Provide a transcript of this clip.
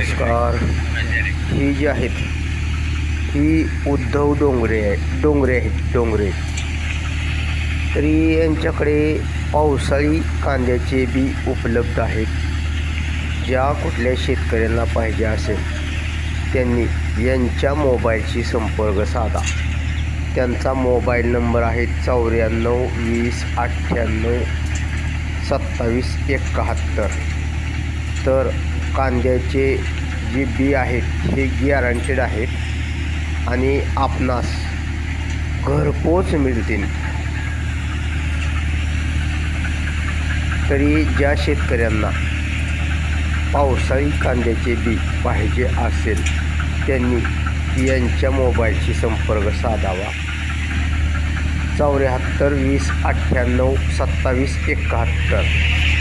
नमस्कार. ही जी आहेत ही उद्धव डोंगरे आहेत. तरी यांच्याकडे पावसाळी कांद्याचे बी उपलब्ध आहेत. ज्या कुठल्या शेतकऱ्यांना पाहिजे असेल त्यांनी यांच्या मोबाईलशी संपर्क साधा. त्यांचा मोबाईल नंबर आहे 94 20 98 27 71. तर कांद्याचे जे बी आहेत हे गॅरंटेड आहेत आणि आपणास घरपोच मिळतील. तरी ज्या शेतकऱ्यांना पावसाळी कांद्याचे बी पाहिजे असेल त्यांनी यांच्या मोबाईलशी संपर्क साधावा. 74 20 98 27 71.